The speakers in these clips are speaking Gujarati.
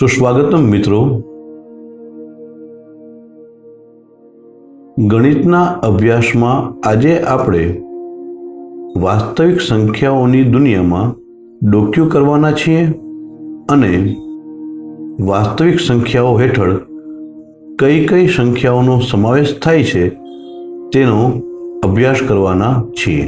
સુસ્વાગતમ મિત્રો. ગણિતના અભ્યાસમાં આજે આપણે વાસ્તવિક સંખ્યાઓની દુનિયામાં ડોક્યુ કરવાના છીએ અને વાસ્તવિક સંખ્યાઓ હેઠળ કઈ કઈ સંખ્યાઓનો સમાવેશ થાય છે તેનો અભ્યાસ કરવાના છીએ.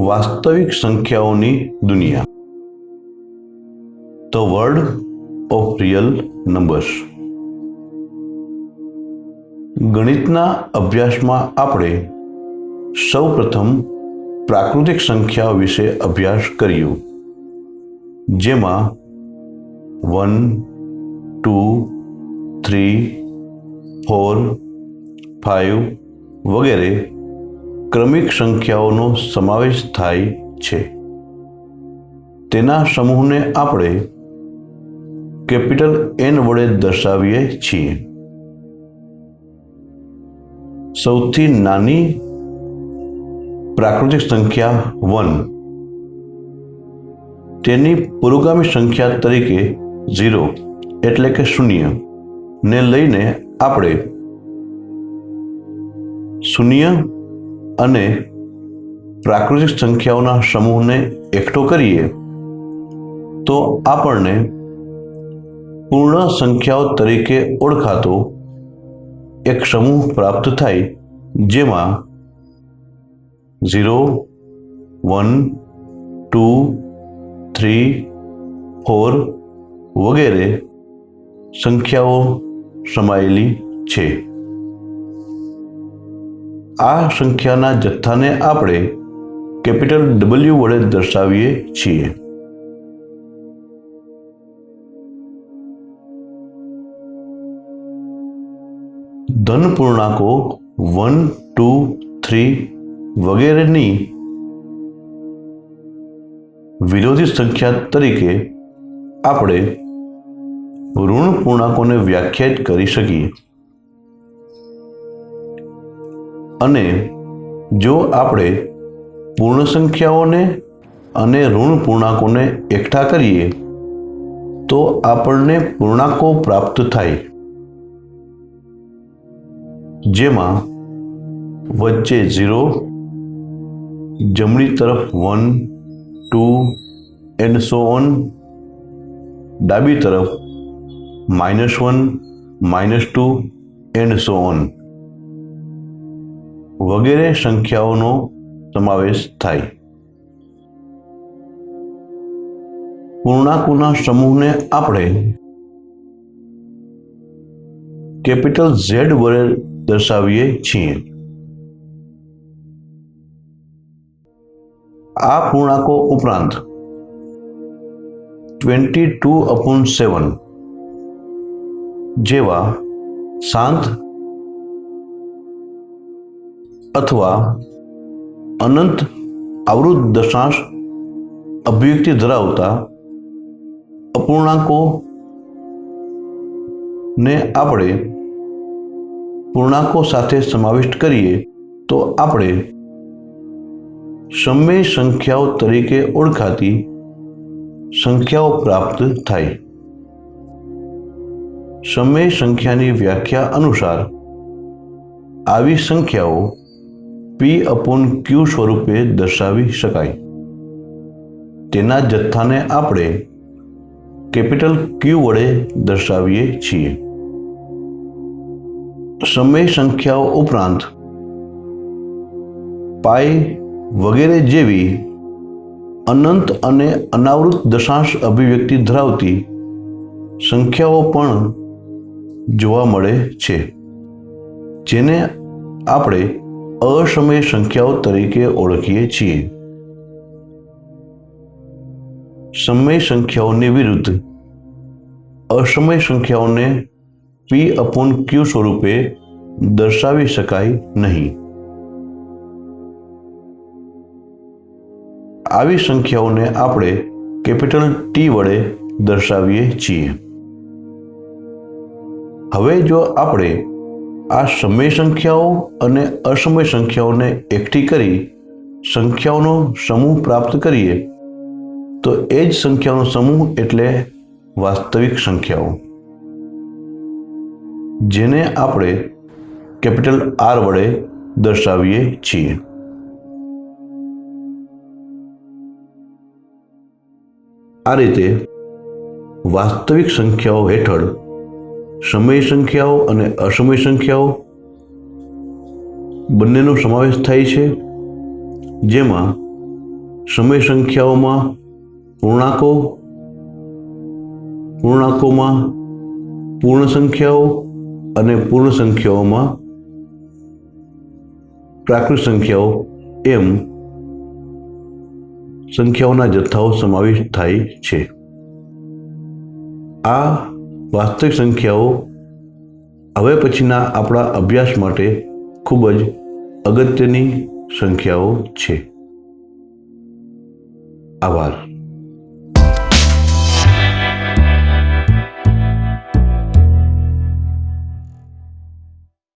વાસ્તવિક સંખ્યાઓની દુનિયા. The world of real numbers. ગણિતના અભ્યાસમાં આપણે સૌપ્રથમ પ્રાકૃતિક સંખ્યાઓ વિશે અભ્યાસ કર્યો, જેમાં 1, 2, 3, 4, 5 વગેરે ક્રમિક સંખ્યાઓનો સમાવેશ થાય છે. તેના સમૂહને આપણે કેપિટલ N વડે દર્શાવીએ છીએ. સૌથી નાની પ્રાકૃતિક સંખ્યા 1, તેની પુરોગામી સંખ્યા તરીકે 0 એટલે કે 0 ને લઈને આપણે 0 અને પ્રાકૃતિક સંખ્યાઓના સમૂહને એકઠો કરીએ તો આપણને પૂર્ણ સંખ્યાઓ તરીકે ઓળખાતો એક સમૂહ પ્રાપ્ત થાય, જેમાં 0, 1, 2, 3, 4 વગેરે સંખ્યાઓ સમાયેલી છે. આ સંખ્યાના જથ્થાને આપણે કેપિટલ W વડે દર્શાવીએ છીએ. ધન પૂર્ણાંકો 1, 2, 3 વગેરેની વિરોધી સંખ્યા તરીકે આપણે ઋણ પૂર્ણાંકોને વ્યાખ્યાયિત કરી શકીએ. અને જો આપણે પૂર્ણ સંખ્યાઓને અને ઋણ પૂર્ણાંકોને એકઠા કરીએ તો આપણને પૂર્ણાંકો પ્રાપ્ત થાય, જેમાં વચ્ચે 0, જમણી તરફ 1, 2 and so on, ડાબી તરફ -1, -2 and so on વગેરે સંખ્યાઓનો સમાવેશ થાય. પૂર્ણાંકોના સમૂહને આપણે કેપિટલ Z વડે દર્શાવીએ છીએ. આ પૂર્ણાંકો ઉપરાંત 22/7 જેવા શાંત અથવા અનંત આવૃત દશાંશ અભિવ્યક્તિ ધરાવતા અપૂર્ણાંકો ને આપણે પૂર્ણાંકો સાથે સમાવિષ્ટ કરીએ તો આપણે સમય સંખ્યાઓ તરીકે ઓળખાતી સંખ્યાઓ પ્રાપ્ત થાય. સમય સંખ્યાની વ્યાખ્યા અનુસાર આવી સંખ્યાઓ P/Q સ્વરૂપે દર્શાવી શકાય. તેના જથ્થાને આપણે કેપિટલ Q વડે દર્શાવીએ છીએ. સમય સંખ્યાઓ ઉપરાંત પાઈ વગેરે જેવી અનંત અને અનાવૃત દશાંશ અભિવ્યક્તિ ધરાવતી સંખ્યાઓ પણ જોવા મળે છે, જેને આપણે અસમય સંખ્યાઓ તરીકે ઓળખીએ છીએ. સમય સંખ્યાઓની વિરુદ્ધ અસમય સંખ્યાઓને P/Q સ્વરૂપે દર્શાવી શકાય નહીં. આવી સંખ્યાઓને આપણે કેપિટલ T વડે દર્શાવીએ છીએ. હવે જો આપણે આ સમય સંખ્યાઓ અને અસમય સંખ્યાઓને એકઠી કરી સંખ્યાઓનો સમૂહ પ્રાપ્ત કરીએ તો એ જ સંખ્યાઓનો સમૂહ એટલે વાસ્તવિક સંખ્યાઓ, જેને આપણે કેપિટલ R વડે દર્શાવીએ છીએ. આ રીતે વાસ્તવિક સંખ્યાઓ હેઠળ સમય સંખ્યાઓ અને અસમય સંખ્યાઓ બંનેનો સમાવેશ થાય છે, જેમાં સમય સંખ્યાઓમાં પૂર્ણાંકો, પૂર્ણાંકોમાં પૂર્ણ સંખ્યાઓ અને પૂર્ણ સંખ્યાઓમાં પ્રાકૃત સંખ્યાઓ એમ સંખ્યાઓના જથ્થાઓ સમાવેશ થાય છે. આ વાસ્તવિક સંખ્યાઓ હવે પછીના આપણા અભ્યાસ માટે ખૂબ જ અગત્યની સંખ્યાઓ છે. આભાર.